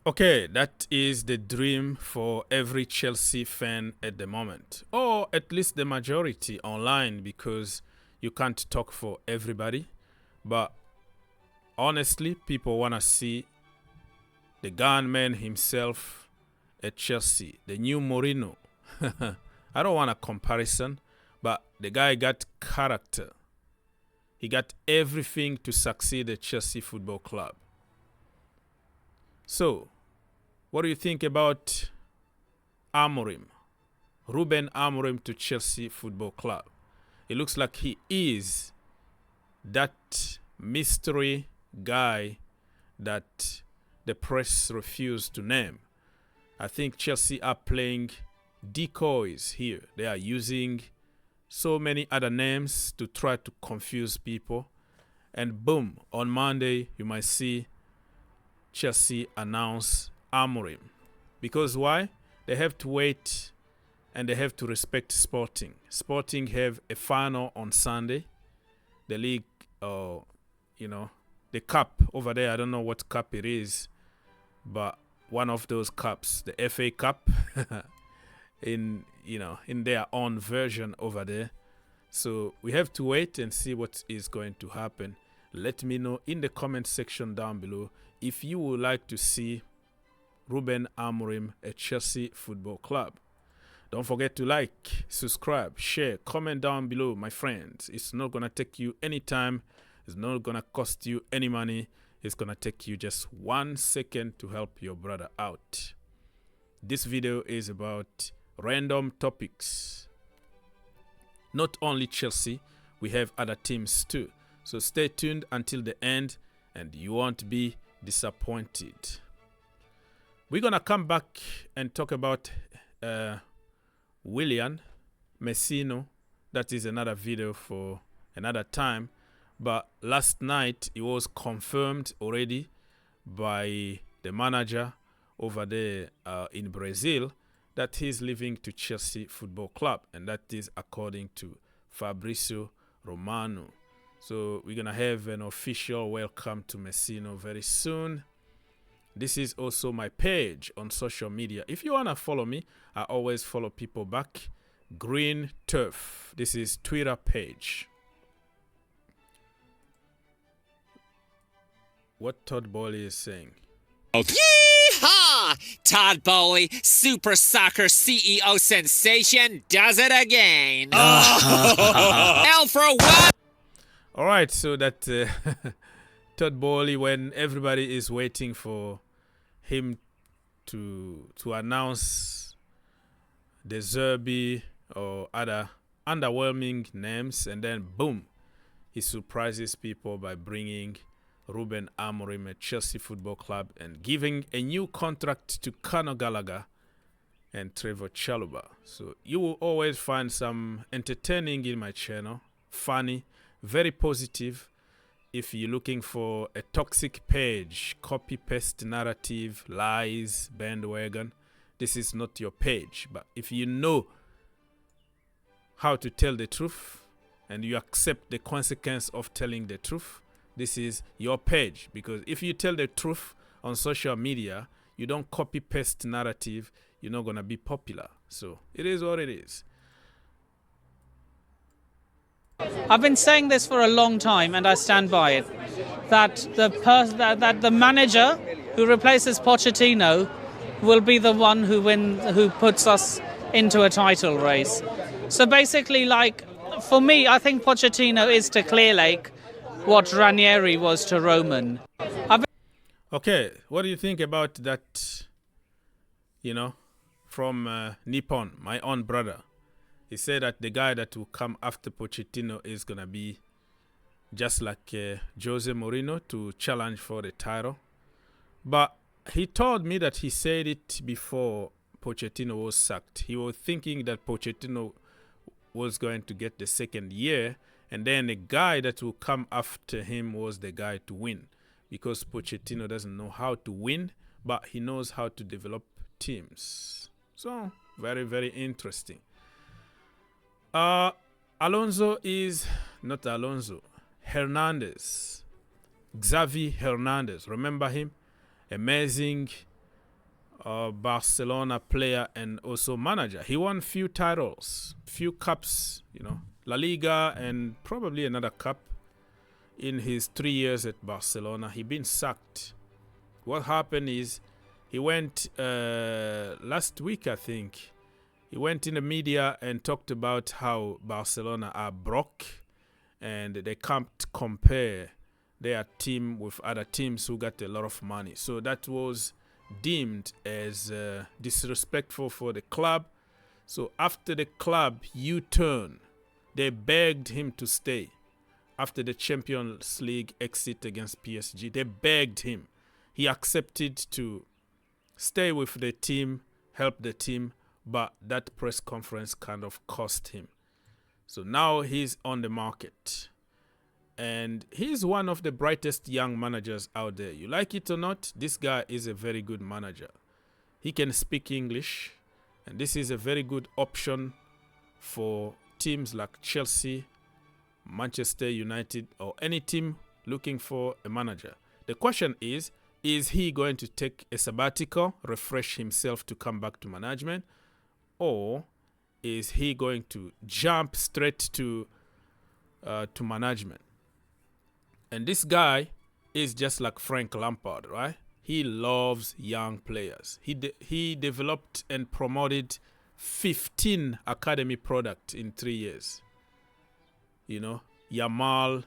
Okay, that is the dream for every Chelsea fan at the moment, or at least the majority online, because you can't talk for everybody. But honestly, people want to see the gunman himself at Chelsea, the new Mourinho. I don't want a comparison, but the guy got character. He got everything to succeed at Chelsea Football Club. So, what do you think about Amorim? Ruben Amorim to Chelsea Football Club. It looks like he is that mystery guy that the press refused to name. I think Chelsea are playing decoys here. They are using so many other names to try to confuse people. And boom, on Monday, you might see Chelsea announce Amorim. Because why? They have to wait and they have to respect Sporting. Sporting have a final on Sunday. The league, the cup over there, I don't know what cup it is, but one of those cups, the FA Cup, in their own version over there. So we have to wait and see what is going to happen. Let me know in the comment section down below if you would like to see Ruben Amorim at Chelsea Football Club. Don't forget to like, subscribe, share, comment down below, my friends. It's not going to take you any time. It's not going to cost you any money. It's going to take you just 1 second to help your brother out. This video is about random topics. Not only Chelsea, we have other teams too. So stay tuned until the end and you won't be disappointed. We're going to come back and talk about Willian Messino. That is another video for another time. But last night, it was confirmed already by the manager over there in Brazil that he's leaving to Chelsea Football Club. And that is according to Fabrizio Romano. So we're going to have an official welcome to Messino very soon. This is also my page on social media. If you want to follow me, I always follow people back. Green Turf. This is Twitter page. What Todd Bowley is saying. Yeehaw! Todd Bowley, Super Soccer CEO sensation, does it again. L for what? All right, so that Todd Bowley, when everybody is waiting for him to announce De Zerbi or other underwhelming names, and then boom, he surprises people by bringing Ruben Amorim at Chelsea Football Club and giving a new contract to Conor Gallagher and Trevoh Chalobah. So you will always find some entertaining in my channel, funny, very positive. If you're looking for a toxic page, copy-paste narrative, lies, bandwagon, this is not your page. But if you know how to tell the truth and you accept the consequence of telling the truth, this is your page. Because if you tell the truth on social media, you don't copy-paste narrative, you're not going to be popular. So it is what it is. I've been saying this for a long time, and I stand by it, that the manager who replaces Pochettino will be the one who puts us into a title race. So basically, for me, I think Pochettino is to Clearlake what Ranieri was to Roman. Okay, what do you think about that, from Nippon, my own brother? He said that the guy that will come after Pochettino is going to be just like Jose Mourinho to challenge for the title. But he told me that he said it before Pochettino was sacked. He was thinking that Pochettino was going to get the second year, and then the guy that will come after him was the guy to win. Because Pochettino doesn't know how to win, but he knows how to develop teams. So, very, very interesting. Alonso is not Alonso. Hernandez. Xavi Hernandez. Remember him? Amazing Barcelona player and also manager. He won few titles, few cups, La Liga and probably another cup in his 3 years at Barcelona. He been sacked. What happened is he went last week, I think. He went in the media and talked about how Barcelona are broke and they can't compare their team with other teams who got a lot of money. So that was deemed as disrespectful for the club. So after the club U-turn, they begged him to stay. After the Champions League exit against PSG, they begged him. He accepted to stay with the team, help the team, but that press conference kind of cost him. So now he's on the market. And he's one of the brightest young managers out there. You like it or not, this guy is a very good manager. He can speak English, and this is a very good option for teams like Chelsea, Manchester United, or any team looking for a manager. The question is he going to take a sabbatical, refresh himself to come back to management, or is he going to jump straight to management? And this guy is just like Frank Lampard, right? He loves young players. He developed and promoted 15 academy products in 3 years. Yamal,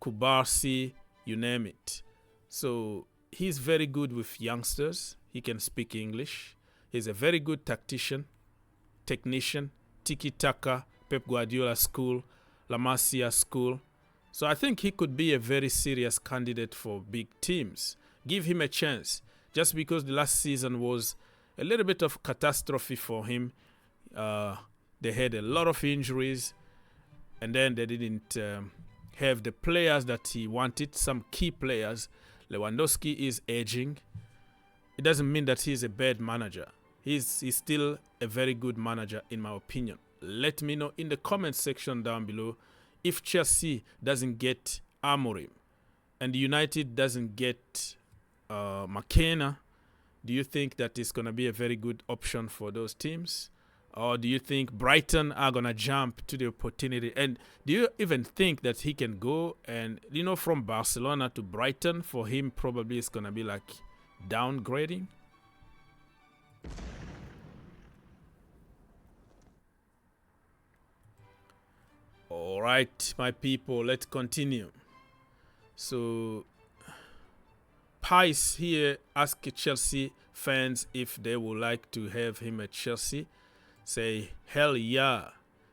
Kubarsi, you name it. So he's very good with youngsters. He can speak English. He's a very good technician, tiki-taka, Pep Guardiola school, La Masia school. So I think he could be a very serious candidate for big teams. Give him a chance. Just because the last season was a little bit of catastrophe for him. They had a lot of injuries. And then they didn't have the players that he wanted. Some key players. Lewandowski is aging. It doesn't mean that he's a bad manager. He's still a very good manager in my opinion. Let me know in the comment section down below if Chelsea doesn't get Amorim and United doesn't get Mackenna. Do you think that it's going to be a very good option for those teams? Or do you think Brighton are going to jump to the opportunity? And do you even think that he can go and, from Barcelona to Brighton, for him probably it's going to be like downgrading? All right, my people, let's continue. So, Pice here asked Chelsea fans if they would like to have him at Chelsea. Say, hell yeah.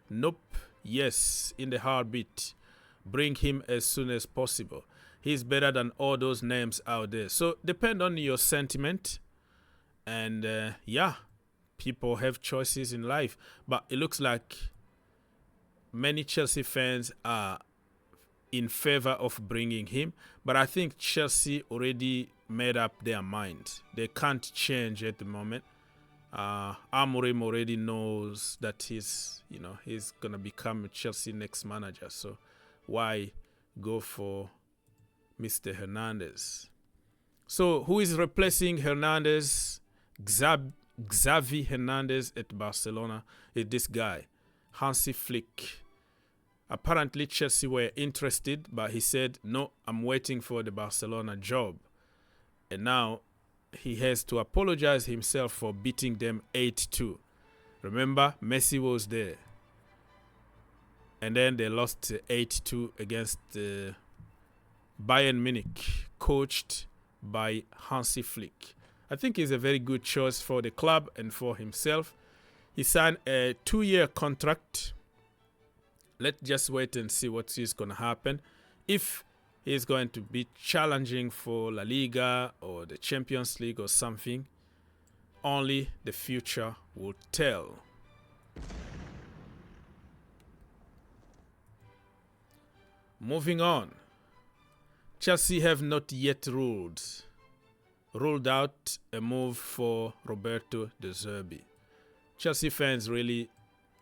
Nope. Yes. In the heartbeat. Bring him as soon as possible. He's better than all those names out there. So, depend on your sentiment. And, yeah. People have choices in life. But it looks like many Chelsea fans are in favor of bringing him. But I think Chelsea already made up their mind. They can't change at the moment. Amorim already knows that he's gonna become Chelsea next manager. So why go for Mr. Hernandez? So who is replacing Hernandez? Xavi Hernandez at Barcelona is this guy, Hansi Flick. Apparently Chelsea were interested, but he said, no, I'm waiting for the Barcelona job. And now he has to apologize himself for beating them 8-2. Remember, Messi was there. And then they lost 8-2 against Bayern Munich, coached by Hansi Flick. I think he's a very good choice for the club and for himself. He signed a 2-year contract. Let's just wait and see what is going to happen. If he's going to be challenging for La Liga or the Champions League or something, only the future will tell. Moving on. Chelsea have not yet ruled out a move for Roberto De Zerbi. Chelsea fans really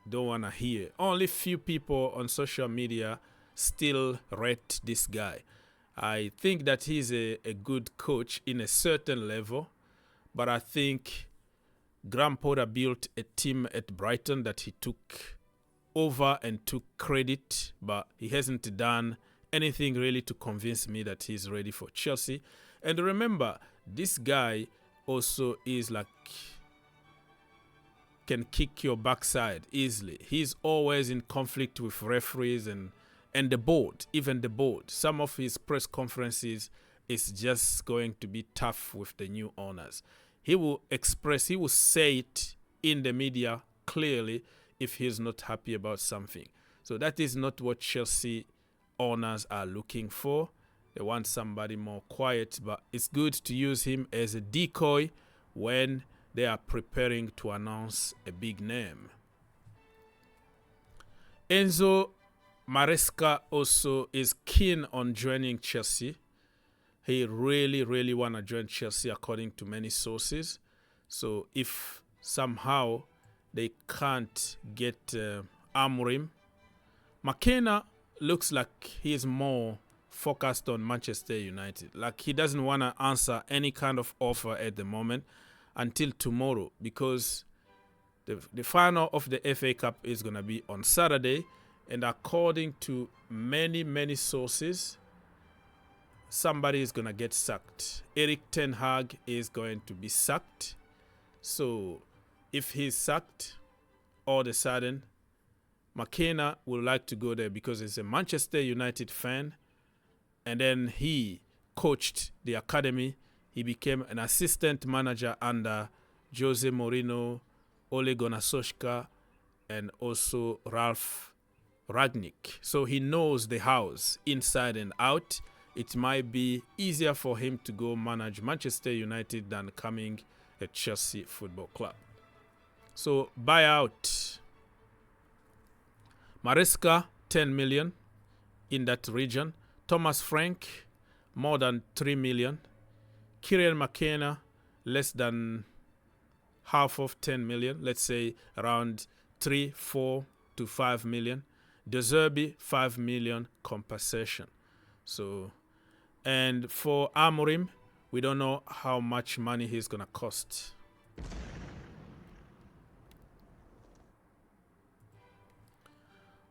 don't want to hear. Only few people on social media still rate this guy. I think that he's a good coach in a certain level, but I think Graham Potter built a team at Brighton that he took over and took credit, but he hasn't done anything really to convince me that he's ready for Chelsea. And remember, this guy also is like, can kick your backside easily. He's always in conflict with referees and the board, even the board. Some of his press conferences is just going to be tough with the new owners. He will say it in the media clearly if he's not happy about something. So that is not what Chelsea owners are looking for. They want somebody more quiet, but it's good to use him as a decoy when they are preparing to announce a big name. Enzo Maresca also is keen on joining Chelsea. He really want to join Chelsea according to many sources. So if somehow they can't get Amorim, Mackenna looks like he is more focused on Manchester United. Like he doesn't want to answer any kind of offer at the moment until tomorrow, because the final of the FA Cup is going to be on Saturday, and according to many sources, somebody is going to get sacked. Erik Ten Hag is going to be sacked. So if he's sacked, all of a sudden, Mackenna would like to go there because he's a Manchester United fan, and then he coached the academy. He became an assistant manager under Jose Mourinho, Ole Gunnar Solskjaer, and also Ralf Rangnick. So he knows the house inside and out. It might be easier for him to go manage Manchester United than coming at Chelsea Football Club. So buyout. Maresca, 10 million in that region. Thomas Frank, more than 3 million. Kieran McKenna, less than half of 10 million. Let's say around 3, 4 to 5 million. De Zerbi, 5 million compensation. So, and for Amorim, we don't know how much money he's going to cost.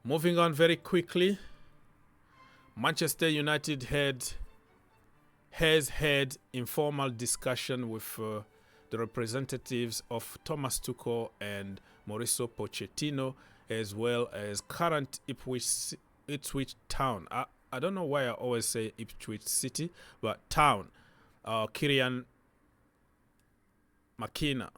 Moving on very quickly, Manchester United has had informal discussion with the representatives of Thomas Tuchel and Mauricio Pochettino, as well as current Ipswich Town. I don't know why I always say Ipswich City, but Town, Kieran McKenna.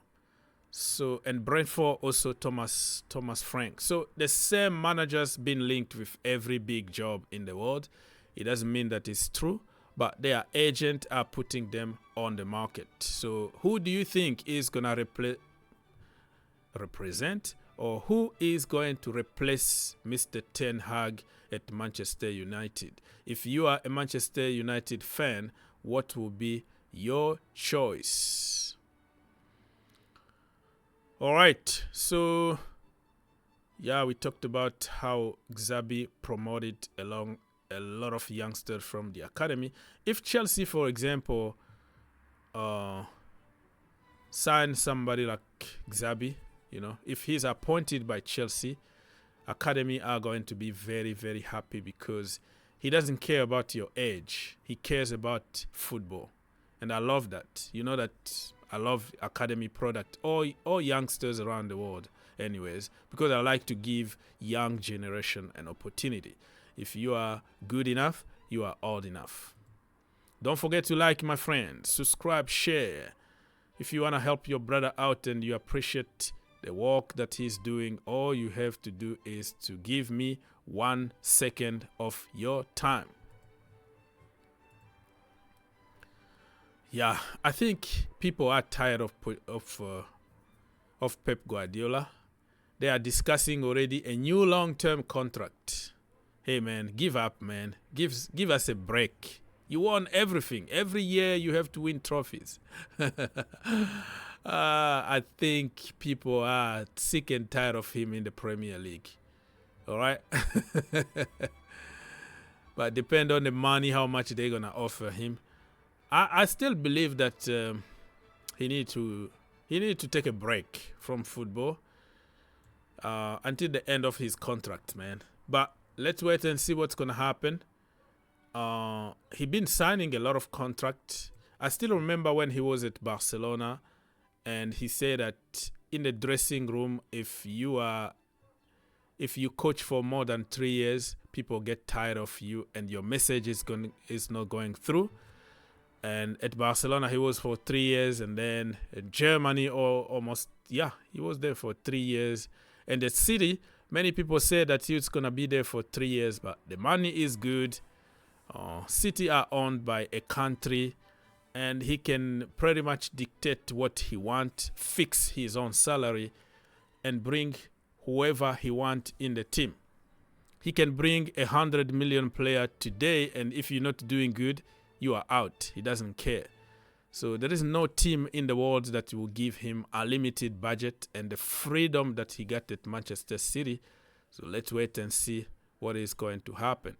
So, and Brentford also Thomas Frank. So the same managers been linked with every big job in the world. It doesn't mean that it's true, but their agents are putting them on the market. So who do you think is gonna represent, or who is going to replace Mr. Ten Hag at Manchester United? If you are a Manchester United fan, what will be your choice? All right, so yeah, we talked about how Xavi promoted along a lot of youngsters from the academy. If Chelsea, for example, sign somebody like Xavi, you know, if he's appointed by Chelsea, academy are going to be very happy, because he doesn't care about your age. He cares about football, and I love that. You know that I love academy product, all youngsters around the world anyways, because I like to give young generation an opportunity. If you are good enough, you are old enough. Don't forget to like, my friends, subscribe, share. If you want to help your brother out and you appreciate the work that he's doing, all you have to do is to give me 1 second of your time. Yeah, I think people are tired of Pep Guardiola. They are discussing already a new long-term contract. Hey man, give up, man. Give us a break. You won everything. Every year you have to win trophies. I think people are sick and tired of him in the Premier League. All right? But depend on the money, how much they're going to offer him. I still believe that he needs to he needed to take a break from football until the end of his contract, man. But let's wait and see what's going to happen. He been signing a lot of contracts. I still remember when he was at Barcelona, and he said that in the dressing room, if you coach for more than 3 years, people get tired of you, and your message is not going through. And at Barcelona, he was for 3 years, and then in Germany, he was there for 3 years. And the City, many people say that he was gonna be there for 3 years, but the money is good. City are owned by a country, and he can pretty much dictate what he wants, fix his own salary, and bring whoever he wants in the team. He can bring 100 million player today, and if you're not doing good, you are out. He doesn't care. So there is no team in the world that will give him a limited budget and the freedom that he got at Manchester City. So let's wait and see what is going to happen.